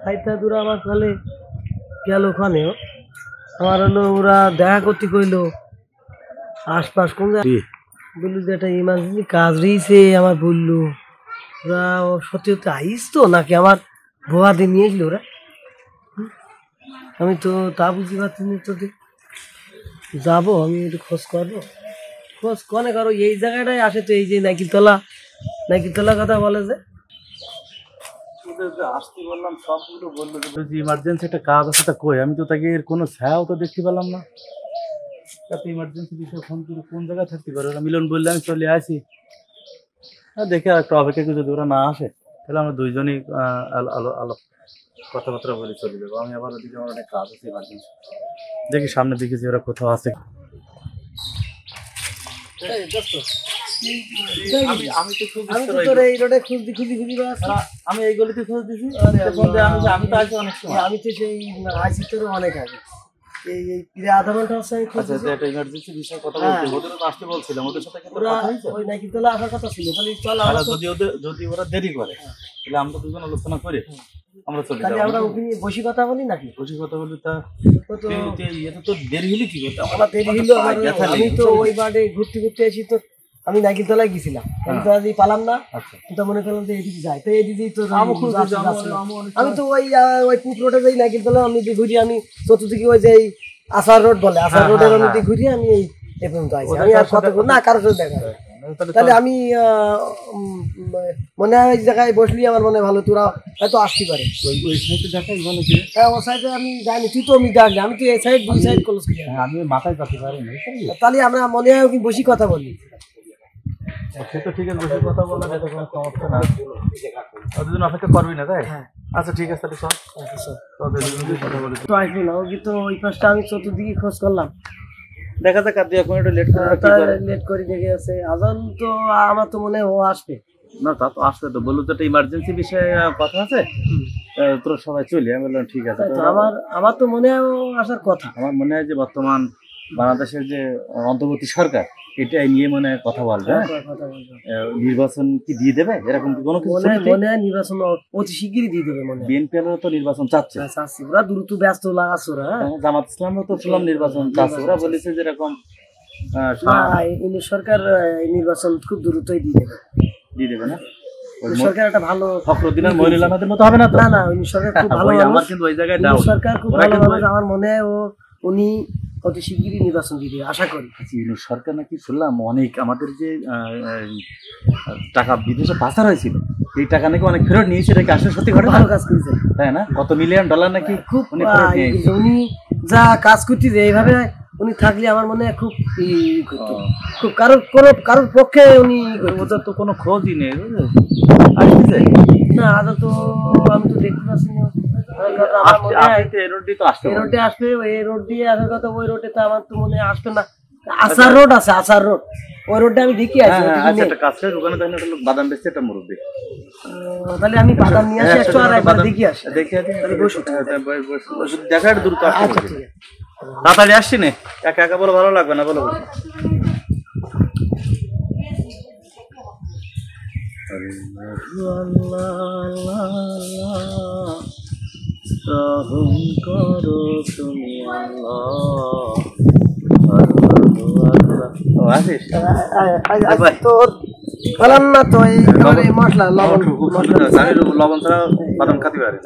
খাইতে দূরা আমার তাহলে গেল ওখানেও আমার হলো ওরা দেখা করতে কইলো আশপাশ কোন বললো যে একটা ইমার্জেন্সি কাজ রয়েছে আমার বললো ওরা সত্যি সত্যি আইস তো নাকি আমার ভুয়া দিয়ে নিয়েছিল ওরা আমি তো তা বুঝতে পারছি না তো যাবো আমি একটু খোঁজ করবো খোঁজ কনে করো এই জায়গাটায় আসে তো এই যে নাকিতলা কথা বলে যে আসতে বললাম সবগুলো বললো যে ইমার্জেন্সি একটা কাজ আছে তা কই আমি তো তাকে এর কোনো ছায়াও তো দেখতে পেলাম না তাতে ইমার্জেন্সি বিষয়ে ফোন করে কোন জায়গায় থাকতে পারে ওরা মিলন বললে আমি চলে আসি দেখে একটু অপেক্ষা করে যদি ওরা না আসে তাহলে আমরা দুইজনই আলো কথাবার্তা বলে চলে যাবো আমি আবার ওদিকে আমার অনেক কাজ আছে ইমার্জেন্সি দেখি সামনের দিকে যে ওরা কোথাও আছে আমি এই গলিতে খোঁজ দিছি আমি তো আসি অনেক সময় আমি তো সেই আইসি তোর অনেক আগে এই আধা ঘন্টা হচ্ছে আমি খোঁজ দিছি একটা ইমার্জেন্সি বিষয়ে কথা বলতে ওদের তো আসতে বলছিলাম ওদের সাথে কিন্তু কথা হইছে ওই নাকিতলা আসার কথা ছিল তাহলে চল আমরা যদি ওরা দেরি করে তাহলে আমরা দুজন আলোচনা করে আমরা চলে তাহলে আমরা ওখানে বসে কথা বলি নাকি বসে কথা বলি তা এটা তো দেরি হলে কি করতে আমার দেরি হলো আমি তো ওই বাড়ে ঘুরতে আসি তো আমি নাকিতলায় গেছিলাম নাকিতলা দিয়ে পালাম না তো মনে করলাম যে এদিকে যাই তো এদিকেই তো আমি তো ওই পুক রোডে যাই নাকিতলা আমি যে ঘুরি আমি চতুর্দিকে ওই যে আসার রোড বলে আসার রোডের মধ্যে ঘুরি আমি এই পর্যন্ত আইছি আমি আর কথা না কারোর সাথে দেখা তাহলে আমি মনে হয় ওই জায়গায় বসলি আমার মনে ভালো তোরা হয়তো আসতে পারে হ্যাঁ ও সাইডে আমি জানি তুই তো আমি জানি আমি তো এই সাইড দুই সাইড ক্লোজ করি আমি মাথায় পাতি পারি তাহলে আমরা মনে হয় কি বসি কথা বলি সে তো ঠিক আছে বসে কথা বলা এটা কোনো সমস্যা না দুদিন অপেক্ষা করবি না তাই আচ্ছা ঠিক আছে তাহলে কথা বলি তো আসবি না ওই তো ওই পাশটা আমি চতুর্দিকে খোঁজ করলাম দেখা যাক আর 2 মিনিট লেট করে দেখে আছে আজান তো আমার তো মনে হয় ও আসবে না তা তো আসবে তো বললো তো একটা ইমার্জেন্সি বিষয়ে কথা আছে তোরা সবাই চলি আমি বললাম ঠিক আছে আমার তো মনে হয় ও আসার কথা আমার মনে হয় যে বর্তমান বাংলাদেশের যে অন্তর্বর্তী সরকার এটাই নিয়ে মনে হয় কথা বলবে নির্বাচন কি দিয়ে দেবে এরকম কি কোনো কিছু মনে হয় নির্বাচন অতি শিগগিরই দিয়ে দেবে মনে হয় বিএনপি তো নির্বাচন চাচ্ছে ওরা দ্রুত ব্যস্ত লাগাচ্ছে ওরা জামাত ইসলামও তো শুনলাম নির্বাচন চাচ্ছে ওরা বলেছে যে এরকম সরকার নির্বাচন খুব দ্রুতই দিয়ে দেবে না সরকার একটা ভালো ফখরুদ্দিনের মহিলাদের মতো হবে না তো না সরকার খুব ভালো আমার কিন্তু ওই জায়গায় ডাউট সরকার খুব ভালো আমার মনে হয় উনি অতি শিগগিরই নির্বাচন দিবে আশা করি সরকার নাকি শুনলাম অনেক আমাদের যে টাকা বিদেশে পাচার হয়েছিল এই টাকা নাকি অনেক ফেরত নিয়েছে এটাকে আসলে সত্যি ঘটনা ভালো কাজ করেছে তাই না কত $1 মিলিয়ন নাকি খুব উনি যা কাজ করতেছে এইভাবে উনি থাকলে আমার মনে হয় খুব খুব কারোর পক্ষে উনি ওদের তো কোনো খোঁজই নেই না আদৌ তো আমি তো দেখতে পাচ্ছি না আসবে এই রোড দিয়ে আসার কথা ওই রোডে তো আমার তো মনে হয় আসবে না আসার রোড আছে আসার রোড ওই রোডটা আমি দেখি আসি বাদাম বেচছে একটা মুরব্বী তাহলে আমি বাদাম নিয়ে আসি একটু আর একবার দেখি আসি দেখা দ্রুত তাড়াতাড়ি আসছি না একা একা বলো ভালো লাগবে না বলো করো তুমি না তো মশলা লবণ ছাড়া বাদাম খাতে পারে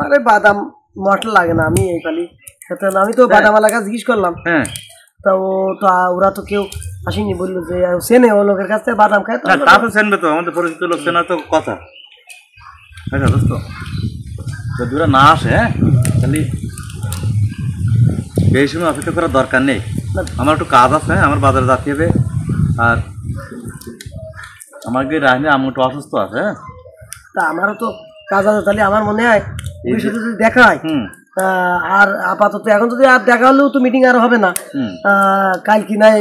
আরে বাদাম মশলা লাগে না আমি এই খালি আমি তো বাদাম এলাকা জিজ্ঞেস করলাম তা ও তো ওরা তো কেউ আসেনি বললো যে চেনে ও লোকের কাছ থেকে বাদাম খায় তা তো চেনবে তো আমাদের পরিচিত লোক চেনা তো কথা আচ্ছা দোস্ত যদি ওরা না আসে তাহলে এই সময় অপেক্ষা করার দরকার নেই আমার একটু কাজ আছে আমার বাজারে যেতে হবে আর আমাকে রাহিনী আমি একটু অসুস্থ আছে তা আমারও তো কাজ আছে তাহলে আমার মনে হয় যদি দেখা হয় আর আপাতত এখন যদি আর দেখা হলেও তো মিটিং আর হবে না কাল কি নাই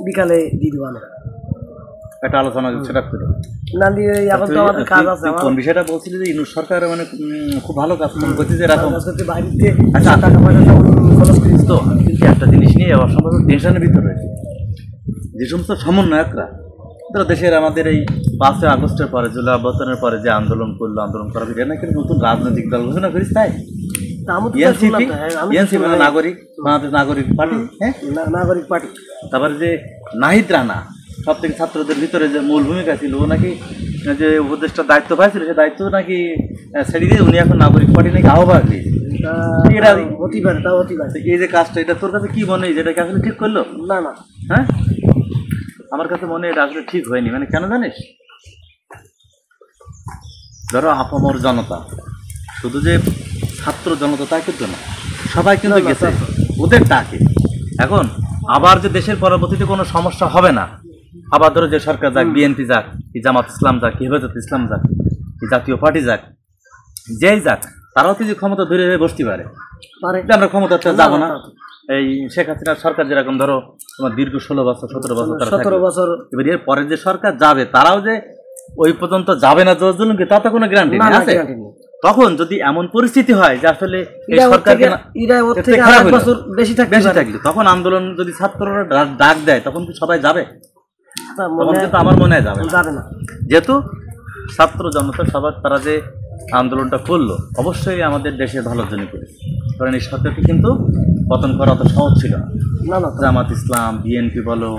বিকালে দিয়ে দেবো না একটা আলোচনা সেট আপ করে না দিয়ে এখন তো আমাদের কাজ আছে কোন বিষয়টা বলছিলি যে ইউনুস সরকার মানে খুব ভালো কাজ করছে যে এরকম বাড়িতে আচ্ছা টাকা পয়সা খরচ করিস তো কিন্তু একটা জিনিস নিয়ে অসম্ভব টেনশনের ভিতরে রয়েছে যে সমস্ত সমন্বয়করা ধরো দেশের আমাদের এই 5ই আগস্টের পরে জুলাই অভ্যুত্থানের পরে যে আন্দোলন করলো, আন্দোলন করার ভিতরে নাকি নতুন রাজনৈতিক দল ঘোষণা করিস, তাই এনসিপি নাগরিক বাংলাদেশ নাগরিক পার্টি, হ্যাঁ নাগরিক পার্টি। তারপরে যে নাহিদ রানা সব থেকে ছাত্রদের ভিতরে যে মূল ভূমিকা ছিল, ও নাকি যে উপদেষ্টার দায়িত্ব পাইছিল সে দায়িত্ব নাকি ছেড়ে দিয়ে উনি এখন নাগরিক পার্টি নাকি আহ্বায়ক দিয়েছে। এই যে কাজটা, এটা তোর কাছে কি মনে হয়, যেটা কি আসলে ঠিক করলো? না না, হ্যাঁ আমার কাছে মনে হয় এটা আসলে ঠিক হয়নি। মানে কেন জানিস, ধরো আপামর জনতা, শুধু যে ছাত্র জনতা তাই কিন্তু না, সবাই কিন্তু গেছে ওদের ডাকে। এখন আবার যে দেশের পরবর্তীতে কোনো সমস্যা হবে না, আবার ধরো যে সরকার যাক, বিএনপি যাক, কি জামাত ইসলাম যাক, কি হেফাজত ইসলাম যাক, কি জাতীয় পার্টি যাক, যেই যাক, তারাও কিন্তু ক্ষমতা ধরে হয়ে বসতে পারে। আমরা ক্ষমতাতে যাবো না। এই শেখ হাসিনার সরকার যেরকম ধরো তোমার দীর্ঘ 16 বছর 17 বছর, এবার এর পরে যে সরকার যাবে তারাও যে ওই পর্যন্ত যাবে না জুলুমকে, তা তো কোনো গ্যারান্টি নেই আছে। তখন যদি এমন পরিস্থিতি হয় যে আসলে এই সরকারকে বেশি থাকলে, তখন আন্দোলন যদি ছাত্ররা ডাক দেয়, তখন কি সবাই যাবে? তখন কিন্তু আমার মনে হয় যাবে না। যেহেতু ছাত্র জনতা সবার তারা যে আন্দোলনটা করলো, অবশ্যই আমাদের দেশের ভালোর জন্য করেছে। কারণ এই সরকারকে কিন্তু পতন করা অত সহজ ছিল না। জামাত ইসলাম, বিএনপি বলো,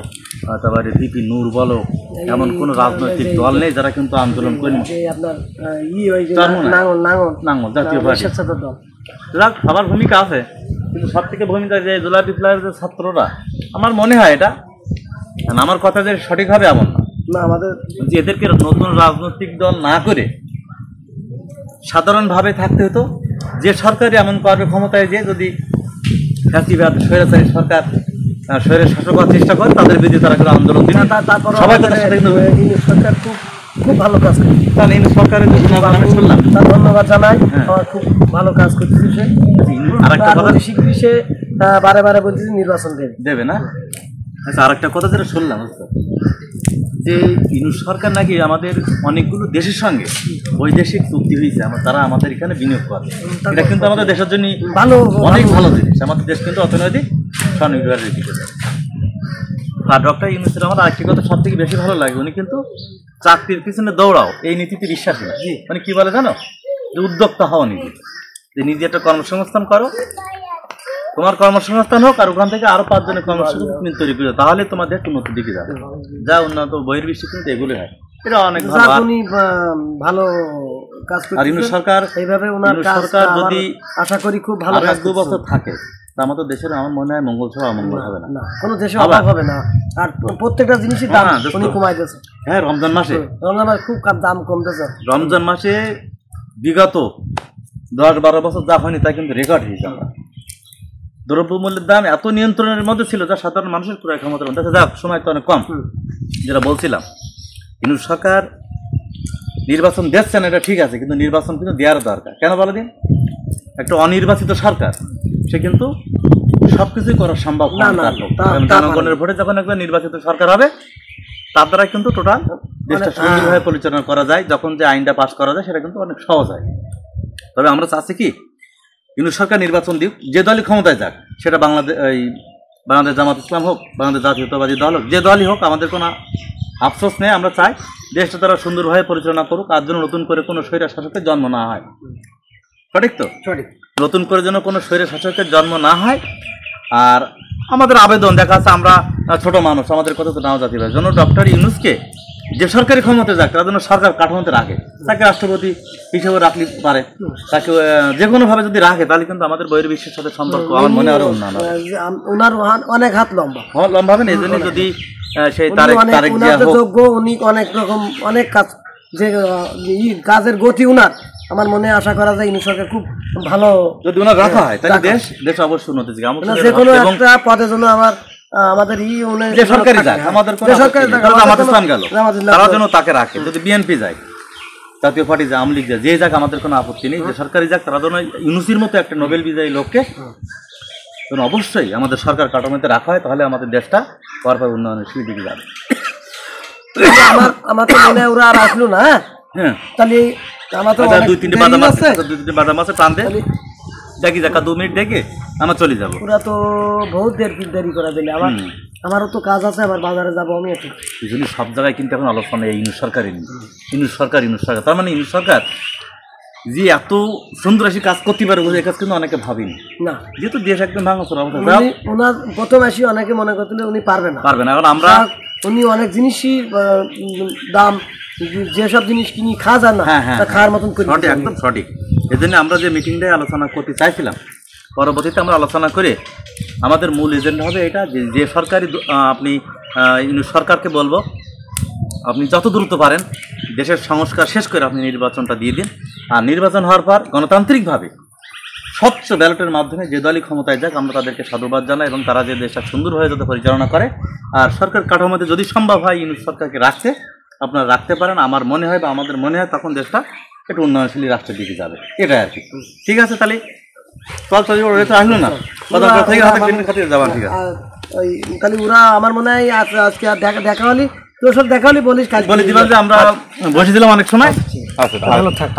তারপরে ভিপি নূর বলো, এমন কোনো রাজনৈতিক দল নেই যারা কিন্তু আন্দোলন করেনি। নাঙ্গল জাতীয় পার্টি সবার ভূমিকা আছে, কিন্তু সব থেকে ভূমিকা যে জুলাই বিপ্লবের যে ছাত্ররা, আমার মনে হয় এটা, আমার কথা যে সঠিক হবে এমন না, আমাদের যে এদেরকে নতুন রাজনৈতিক দল না করে সাধারণভাবে থাকতে হতো। যে সরকারই এমন করবে ক্ষমতায়, যে যদি ফ্যাসিবাদ স্বৈরাচারী সরকার স্বৈরের শাসক করার চেষ্টা করে, তাদের বিরুদ্ধে তারা কিন্তু আন্দোলন দিন। সবাই তাদের সাথে সরকার খুব ভালো কাজ করে, তাহলে এই সরকারের আমি শুনলাম, তার ধন্যবাদ জানাই। খুব ভালো কাজ করতেছে সে। আরেকটা কথা শীঘ্রই সে বারে বারে বলতেছে নির্বাচন দেবে না। আচ্ছা, আরেকটা কথা যেটা শুনলাম যে ইউনূস সরকার নাকি আমাদের অনেকগুলো দেশের সঙ্গে বৈদেশিক চুক্তি হয়েছে, তারা আমাদের এখানে বিনিয়োগ করে। এটা কিন্তু আমাদের দেশের জন্য অনেক ভালো জিনিস। আমাদের দেশ কিন্তু অর্থনৈতিক স্বনির্ভরের দিকে। আর ডক্টর ইউনূসের আমার আরেকটি কথা সব থেকে বেশি ভালো লাগে, উনি কিন্তু চাকরির পিছনে দৌড়াও এই নীতিতে বিশ্বাসী না। মানে কি বলে জানো, যে উদ্যোক্তা হওয়া নীতি, যে নিজে একটা কর্মসংস্থান করো, তোমার কর্মসংস্থান হোক, আর ওখান থেকে আরো 5 জনের কর্মসংস্থান তুমি তৈরি করে, তাহলে তোমার দেশ উন্নত দিকে যাবে। যা উন্নত বহির্বিশ্বে কিন্তু এগুলো হয়, এটা অনেক ভালো কাজ করে। আর ইউনূস সরকার এইভাবে ওনার সরকার যদি আশা করি খুব ভালো 1-2 বছর থাকে, আমাদের দেশের আমার মনে হয় মঙ্গল ছাড়া অমঙ্গল হবে না, কোনো দেশে অভাব হবে না। আর প্রত্যেকটা জিনিসের দাম উনি কমাই দিয়েছে। হ্যাঁ, রমজান মাসে খুব দাম কমতেছে। রমজান মাসে বিগত 10-12 বছর যা হয়নি তা কিন্তু রেকর্ড হয়েছে। দ্রব্যমূল্যের দাম এত নিয়ন্ত্রণের মধ্যে ছিল যা সাধারণ মানুষের ক্রয় ক্ষমতার মধ্যে, যাক সময় তো অনেক কম। যেটা বলছিলাম, ইউনূস সরকার নির্বাচন দিচ্ছে না, এটা ঠিক আছে, কিন্তু নির্বাচন কিন্তু দেওয়ার দরকার। কেন বলে দিন, একটা অনির্বাচিত সরকার সে কিন্তু সবকিছুই করা সম্ভব না। জনগণের ভোটে যখন একটা নির্বাচিত সরকার হবে, তার দ্বারা কিন্তু টোটাল দেশটা সুন্দরভাবে পরিচালনা করা যায়। যখন যে আইনটা পাস করা যায় সেটা কিন্তু অনেক সহজ হয়। তবে আমরা চাচ্ছি কি, ইউনূস সরকার নির্বাচন দিক, যে দলই ক্ষমতায় যাক, সেটা বাংলাদেশ জামাত ইসলাম হোক, বাংলাদেশ জাতীয়তাবাদী দল হোক, যে দলই হোক, আমাদের কোনো আফসোস নেই। আমরা চাই দেশটা তারা সুন্দরভাবে পরিচালনা করুক, আর যেন নতুন করে কোনো স্বৈর শাসকের জন্ম না হয়। সঠিক তো? সঠিক। নতুন করে যেন কোনো স্বৈর শাসকের জন্ম না হয়। আর আমাদের আবেদন, দেখা যাচ্ছে আমরা ছোট মানুষ, আমাদের কথা তো নাও জাতি ভাই, যেন ডক্টর ইউনূসকে যে সরকারি ক্ষমতায় যাক, তারা যেন সরকার কাঠামোতে রাখে, তাকে রাষ্ট্রপতি হিসেবে রাখলে পারে, তাকে যে কোনোভাবে যদি রাখে, তাহলে কিন্তু আমাদের বহির্বিশ্বের সাথে সম্পর্ক আমার মনে আরো উন্নয়ন হবে। ওনার অনেক হাত লম্বা হবে না, এই জন্য যদি সেই তারেক জিয়া যোগ্য, উনি অনেক রকম অনেক কাজ, যে কাজের গতি উনার, আমার মনে আশা করা যায় ইউনূস সরকার খুব ভালো যদি ওনার রাখা হয়, তাহলে দেশ অবশ্যই উন্নতি দিকে। যে কোনো একটা পদের জন্য আমাদের যে সরকারি যাক, আমাদের জামাত ইসলাম গেল, তারা যেন তাকে রাখে। যদি বিএনপি যায়, জাতীয় পার্টি যায়, আওয়ামী লীগ যায়, যে যাক, আমাদের কোনো আপত্তি নেই। যে সরকারি যাক, তারা যেন ইউনূসের মতো একটা নোবেল বিজয়ী লোককে যেন অবশ্যই আমাদের সরকার কাঠামোতে রাখা হয়, তাহলে আমাদের দেশটা পরপর উন্নয়নের সেই দিকে যাবে। আমার তো মনে হয় ওরা আর আসলো না। হ্যাঁ, তাহলে আমার তো 2-3 বাদাম আছে, টান দে দেখি, দেখা 2 মিনিট দেখে আমরা চলে যাবো। ওরা তো বহুত দেরি করে দিলে। আমারও তো কাজ আছে, আবার বাজারে যাবো আমি একটু। এই জন্য সব জায়গায় কিন্তু এখন আলোচনা এই ইউনুস সরকারের ইউনুস সরকার তার মানে ইউনুস সরকার যে এত সুন্দর আসি কাজ করতে পারে এই কাজ কিন্তু অনেকে ভাবিনি না, যেহেতু দেশ একদম ভাঙাচোরা অবস্থা। ওনার প্রথম আসি অনেকে মনে করছিল উনি পারবে না। এখন আমরা উনি অনেক জিনিসই দাম, যেসব জিনিস কিনি খাওয়া যায় না, তা খাওয়ার মতন করে সঠিক, একদম সঠিক। এই জন্য আমরা যে মিটিংটায় আলোচনা করতে চাইছিলাম, পরবর্তীতে আমরা আলোচনা করে আমাদের মূল এজেন্ডা হবে এটা যে সরকারি আপনি ইউনুস সরকারকে বলবো আপনি যত দ্রুত পারেন দেশের সংস্কার শেষ করে আপনি নির্বাচনটা দিয়ে দিন। আর নির্বাচন হওয়ার পর গণতান্ত্রিকভাবে স্বচ্ছ ব্যালটের মাধ্যমে যে দলই ক্ষমতায় যাক আমরা তাদেরকে সাধুবাদ জানাই, এবং তারা যে দেশটা সুন্দর হয়ে যাতে পরিচালনা করে। আর সরকার কাঠামোতে যদি সম্ভব হয় ইউনুস সরকারকে রাখতে, আপনারা রাখতে পারেন। আমার মনে হয় বা আমাদের মনে হয় তখন দেশটা একটু উন্নয়নশীল রাষ্ট্রের দিকে যাবে, এটাই আর কি। ঠিক আছে, তাহলে আসলো না যাবেন। ঠিক আছে, ওই তাহলে ওরা আমার মনে হয় আজকে দেখা হলি তোর সাথে দেখা হলি বলিস কাজ বলে দিবেন যে আমরা বসে দিলাম অনেক সময়। আচ্ছা, ভালো থাক।